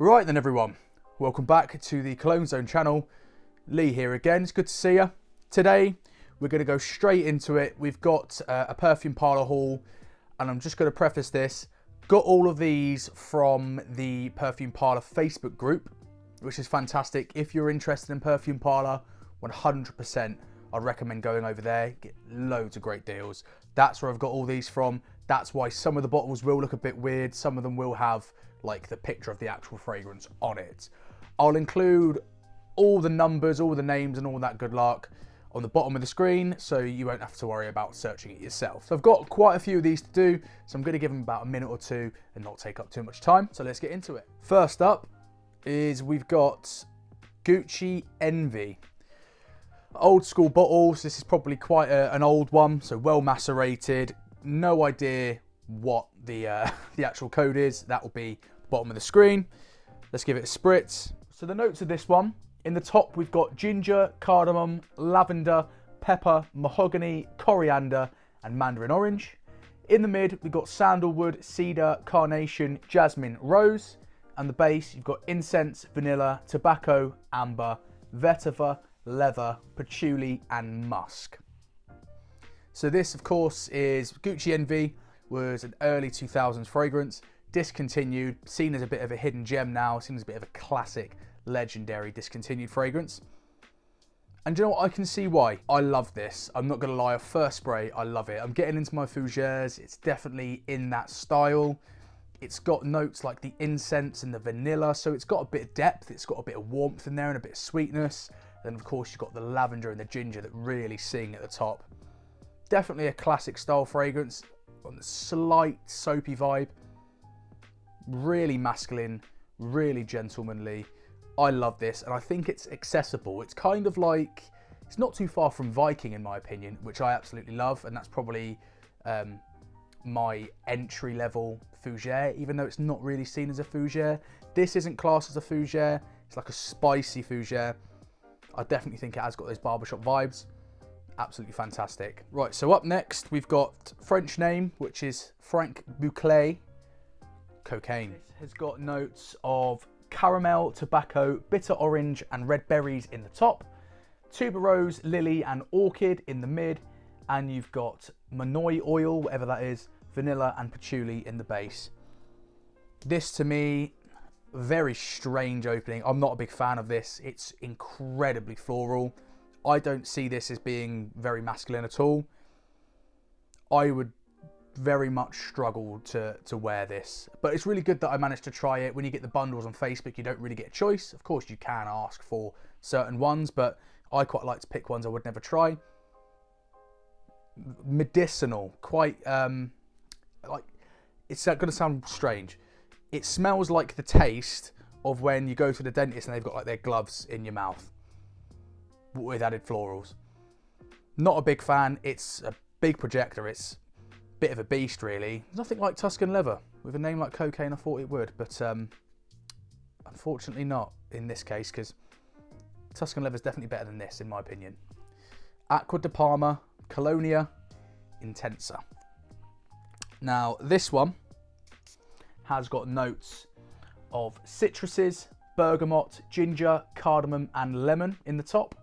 Right then everyone, welcome back to the Cologne Zone channel. Lee here again, it's good to see you. Today we're going to go straight into it. We've got a Perfume Parlour haul, and I'm just going to preface this. Got all of these from the Perfume Parlour Facebook group, which is fantastic. If you're interested in Perfume Parlour, 100% I'd recommend going over there. Get loads of great deals. That's where I've got all these from. That's why some of the bottles will look a bit weird. Some of them will have like the picture of the actual fragrance on it. I'll include all the numbers, all the names and all that good luck on the bottom of the screen, so you won't have to worry about searching it yourself. So I've got quite a few of these to do, so I'm going to give them about a minute or two and not take up too much time. So let's get into it. First up is we've got Gucci Envy. Old school bottles. This is probably quite an old one, so well macerated. No idea what the actual code is. That will be bottom of the screen. Let's give it a spritz. So the notes of this one, in the top we've got ginger, cardamom, lavender, pepper, mahogany, coriander and mandarin orange. In the mid we've got sandalwood, cedar, carnation, jasmine, rose, and the base you've got incense, vanilla, tobacco, amber, vetiver, leather, patchouli and musk. So this of course is Gucci Envy, was an early 2000s fragrance, discontinued, seen as a bit of a hidden gem now, seen as a bit of a classic, legendary discontinued fragrance. And you know what, I can see why. I love this. I'm not gonna lie, a first spray, I love it. I'm getting into my fougères, it's definitely in that style. It's got notes like the incense and the vanilla, so it's got a bit of depth, it's got a bit of warmth in there and a bit of sweetness. Then of course you've got the lavender and the ginger that really sing at the top. Definitely a classic style fragrance on the slight soapy vibe. Really masculine, really gentlemanly. I love this and I think it's accessible. It's kind of like, it's not too far from Viking in my opinion, which I absolutely love, and that's probably my entry level fougere, even though it's not really seen as a fougere. This isn't classed as a fougere, it's like a spicy fougere. I definitely think it has got those barbershop vibes. Absolutely fantastic. Right, so up next we've got French name, which is Franck Boclet Cocaine. This has got notes of caramel, tobacco, bitter orange and red berries in the top, tuberose, lily and orchid in the mid, and you've got manoi oil, whatever that is, vanilla and patchouli in the base. This to me, very strange opening. I'm not a big fan of this. It's incredibly floral. I don't see this as being very masculine at all. I would very much struggle to wear this, but it's really good that I managed to try it. When you get the bundles on Facebook, you don't really get a choice. Of course, you can ask for certain ones, but I quite like to pick ones I would never try. Medicinal, quite like, it's going to sound strange. It smells like the taste of when you go to the dentist and they've got like their gloves in your mouth with added florals. Not a big fan. It's a big projector. It's a bit of a beast really. Nothing like Tuscan leather. With a name like Cocaine I thought it would, but unfortunately not in this case, because Tuscan leather is definitely better than this in my opinion. Acqua di Parma Colonia Intensa. Now this one has got notes of citruses, bergamot, ginger, cardamom and lemon in the top,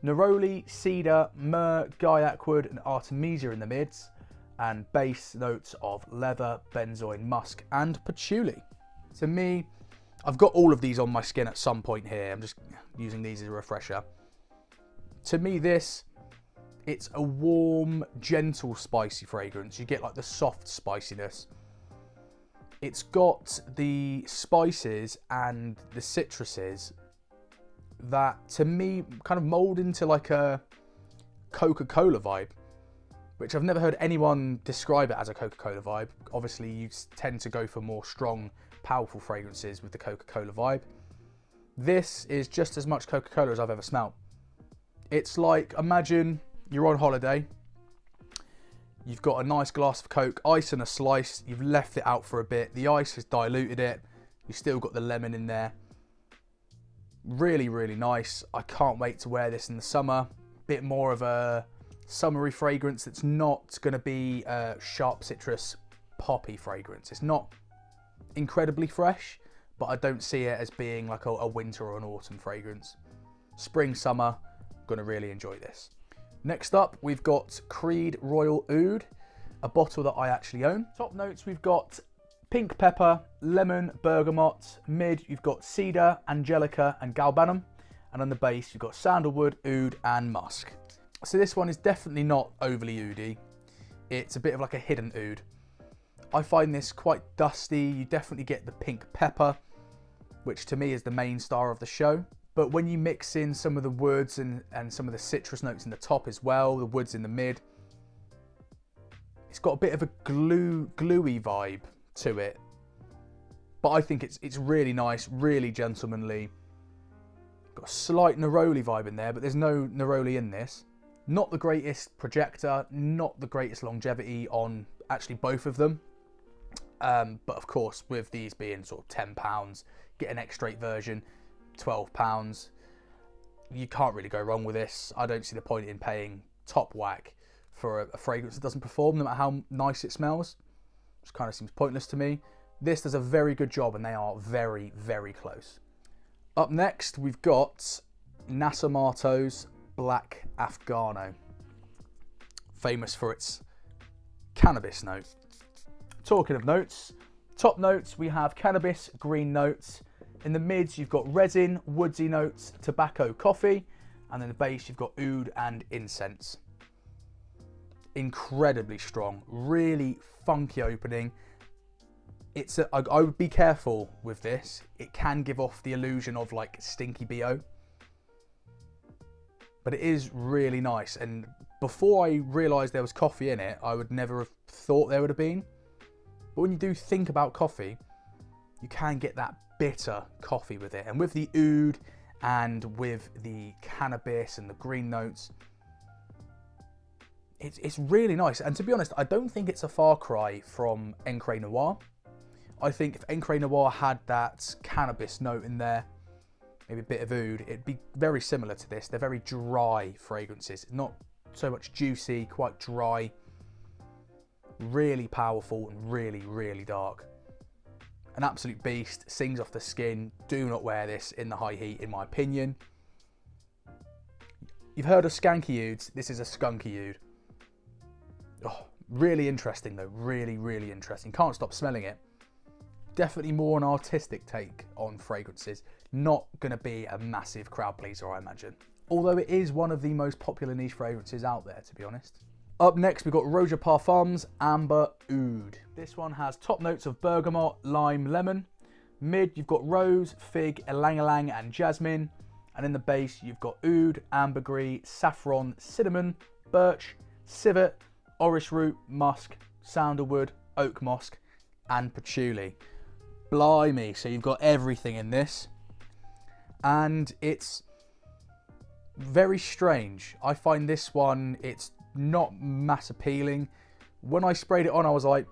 neroli, cedar, myrrh, gaiac wood and artemisia in the mids, and base notes of leather, benzoin, musk and patchouli. To me, I've got all of these on my skin at some point here. I'm just using these as a refresher. To me this, it's a warm, gentle, spicy fragrance. You get like the soft spiciness. It's got the spices and the citruses that to me kind of mold into like a Coca-Cola vibe, which I've never heard anyone describe it as a Coca-Cola vibe. Obviously you tend to go for more strong, powerful fragrances with the Coca-Cola vibe. This is just as much Coca-Cola as I've ever smelled. It's like, imagine you're on holiday, you've got a nice glass of Coke, ice and a slice, you've left it out for a bit, the ice has diluted it, you've still got the lemon in there. Really, really nice. I can't wait to wear this in the summer. Bit more of a summery fragrance. It's not going to be a sharp citrus poppy fragrance. It's not incredibly fresh, but I don't see it as being like a winter or an autumn fragrance. Spring, summer, gonna really enjoy this. Next up, we've got Creed Royal Oud, a bottle that I actually own. Top notes, we've got pink pepper, lemon, bergamot. Mid, you've got cedar, angelica, and galbanum. And on the base, you've got sandalwood, oud, and musk. So this one is definitely not overly oudy. It's a bit of like a hidden oud. I find this quite dusty. You definitely get the pink pepper, which to me is the main star of the show. But when you mix in some of the woods and some of the citrus notes in the top as well, the woods in the mid, it's got a bit of a gluey vibe to it. But I think it's really nice, really gentlemanly. Got a slight neroli vibe in there, but there's no neroli in this. Not the greatest projector, not the greatest longevity on actually both of them. But of course, with these being sort of £10, get an X-Straight version, £12. You can't really go wrong with this. I don't see the point in paying top whack for a fragrance that doesn't perform, no matter how nice it smells. Just kind of seems pointless to me. This does a very good job, and they are very, very close. Up next, we've got Nasomatto's Black Afghano, famous for its cannabis note. Talking of notes, top notes, we have cannabis, green notes. In the mids, you've got resin, woodsy notes, tobacco, coffee, and in the base, you've got oud and incense. Incredibly strong, really funky opening. I would be careful with this. It can give off the illusion of like stinky BO, but it is really nice. And before I realised there was coffee in it, I would never have thought there would have been. But when you do think about coffee, you can get that bitter coffee with it. And with the oud and with the cannabis and the green notes, it's really nice. And to be honest, I don't think it's a far cry from Encre Noir. I think if Encre Noir had that cannabis note in there, maybe a bit of oud, it'd be very similar to this. They're very dry fragrances, not so much juicy, quite dry, really powerful and really, really dark. An absolute beast, sings off the skin. Do not wear this in the high heat, in my opinion. You've heard of skanky ouds. This is a skunky oud. Oh, really interesting though, really, really interesting. Can't stop smelling it. Definitely more an artistic take on fragrances. Not going to be a massive crowd pleaser, I imagine. Although it is one of the most popular niche fragrances out there, to be honest. Up next, we've got Roja Parfums Amber Oud. This one has top notes of bergamot, lime, lemon. Mid, you've got rose, fig, ylang-ylang, and jasmine. And in the base, you've got oud, ambergris, saffron, cinnamon, birch, civet, orris root, musk, sandalwood, oak moss, and patchouli. Blimey, so you've got everything in this. And it's very strange. I find this one, it's not mass appealing. When I sprayed it on, I was like,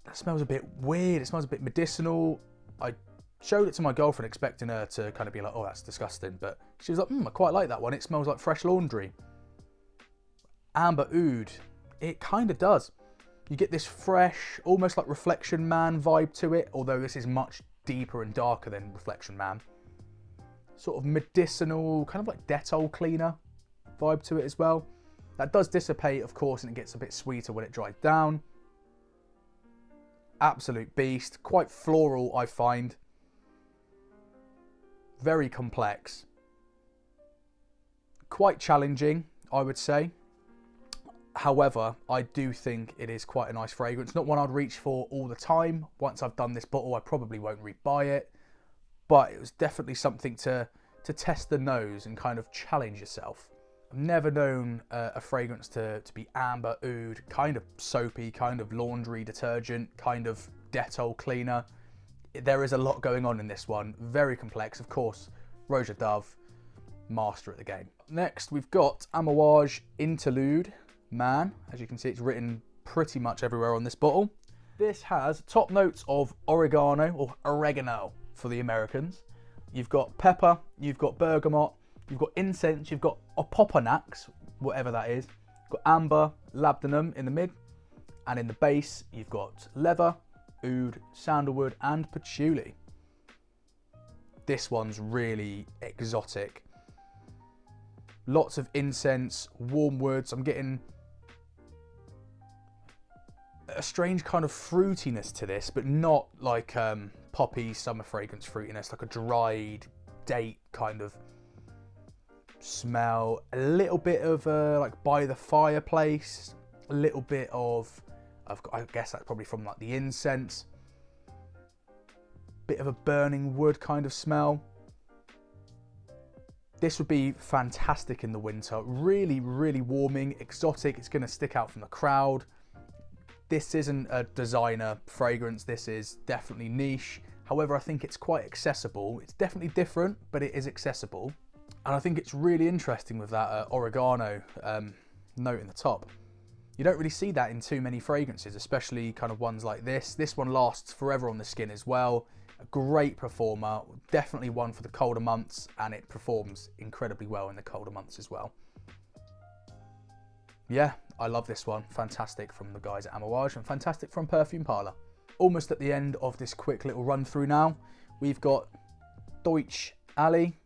that smells a bit weird. It smells a bit medicinal. I showed it to my girlfriend expecting her to kind of be like, oh, that's disgusting. But she was like, I quite like that one. It smells like fresh laundry. Amber Oud, it kind of does. You get this fresh, almost like Reflection Man vibe to it, although this is much deeper and darker than Reflection Man. Sort of medicinal, kind of like Dettol cleaner vibe to it as well. That does dissipate, of course, and it gets a bit sweeter when it dries down. Absolute beast. Quite floral, I find. Very complex. Quite challenging, I would say. However, I do think it is quite a nice fragrance. Not one I'd reach for all the time. Once I've done this bottle, I probably won't rebuy it. But it was definitely something to test the nose and kind of challenge yourself. I've never known a fragrance to be amber oud, kind of soapy, kind of laundry detergent, kind of Dettol cleaner. There is a lot going on in this one. Very complex. Of course, Roja Dove, master at the game. Next, we've got Amouage Interlude Man. As you can see, it's written pretty much everywhere on this bottle. This has top notes of oregano, or oregano for the Americans. You've got pepper, you've got bergamot, you've got incense, you've got opoponax, whatever that is. You've got amber, labdanum in the mid, and in the base, you've got leather, oud, sandalwood, and patchouli. This one's really exotic. Lots of incense, warm woods. I'm getting a strange kind of fruitiness to this, but not like poppy summer fragrance fruitiness, like a dried date kind of smell. A little bit of like by the fireplace, a little bit of I guess that's probably from like the incense. Bit of a burning wood kind of smell. This would be fantastic in the winter. Really, really warming, exotic. It's going to stick out from the crowd. This isn't a designer fragrance. This is definitely niche. However, I think it's quite accessible. It's definitely different, but it is accessible. And I think it's really interesting with that oregano note in the top. You don't really see that in too many fragrances, especially kind of ones like this. This one lasts forever on the skin as well. A great performer, definitely one for the colder months, and it performs incredibly well in the colder months as well. Yeah, I love this one. Fantastic from the guys at Amouage and fantastic from Perfume Parlour. Almost at the end of this quick little run through now. We've got Deutsch Alley,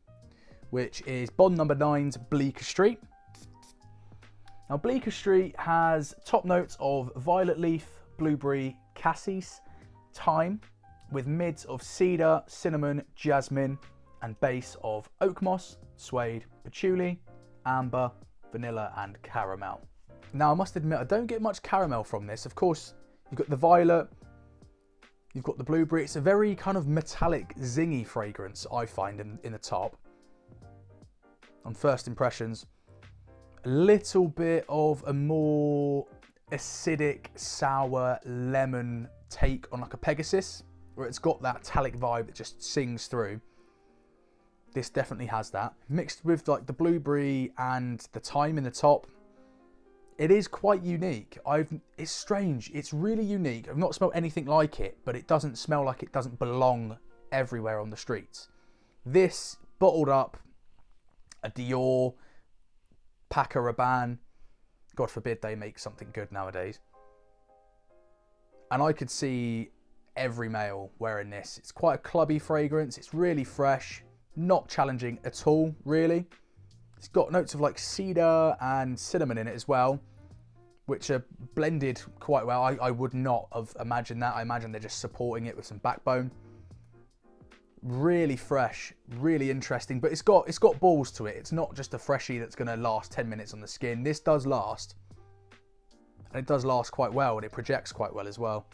which is Bond No. 9's Bleecker Street. Now Bleecker Street has top notes of violet leaf, blueberry, cassis, thyme, with mids of cedar, cinnamon, jasmine, and base of oak moss, suede, patchouli, amber, vanilla, and caramel. Now I must admit, I don't get much caramel from this. Of course, you've got the violet, you've got the blueberry. It's a very kind of metallic, zingy fragrance, I find, in the top. On first impressions, a little bit of a more acidic, sour, lemon take on like a Pegasus, where it's got that metallic vibe that just sings through. This definitely has that. Mixed with like the blueberry and the thyme in the top. It is quite unique. It's strange. It's really unique. I've not smelled anything like it, but it doesn't smell like it doesn't belong everywhere on the streets. This bottled up, a Dior, Paco Rabanne. God forbid they make something good nowadays. And I could see every male wearing this. It's quite a clubby fragrance. It's really fresh, not challenging at all, really. It's got notes of like cedar and cinnamon in it as well, which are blended quite well. I would not have imagined that. I imagine they're just supporting it with some backbone. Really fresh, really interesting, but it's got balls to it. It's not just a freshie that's going to last 10 minutes on the skin. This does last, and it does last quite well, and it projects quite well as well.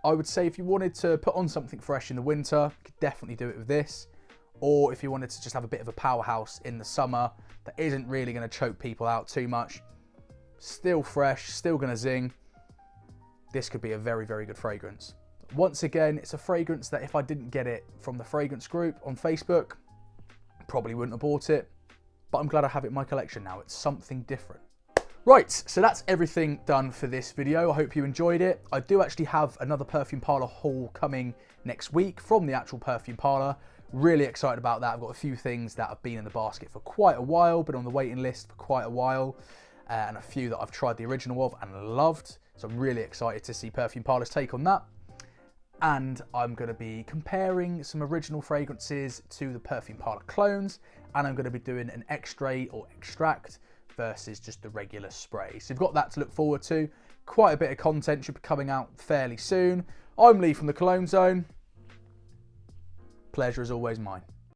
I would say if you wanted to put on something fresh in the winter, you could definitely do it with this. Or if you wanted to just have a bit of a powerhouse in the summer that isn't really going to choke people out too much, still fresh, still going to zing, this could be a very, very good fragrance. Once again, it's a fragrance that if I didn't get it from the fragrance group on Facebook, probably wouldn't have bought it. But I'm glad I have it in my collection now. It's something different. Right, so that's everything done for this video. I hope you enjoyed it. I do actually have another Perfume Parlour haul coming next week from the actual Perfume Parlour. Really excited about that. I've got a few things that have been in the basket for quite a while, been on the waiting list for quite a while, and a few that I've tried the original of and loved. So I'm really excited to see Perfume Parlour's take on that. And I'm going to be comparing some original fragrances to the Perfume Parlour clones, and I'm going to be doing an extrait or extract versus just the regular spray. So you've got that to look forward to. Quite a bit of content should be coming out fairly soon. I'm Lee from the Cologne Zone. Pleasure is always mine.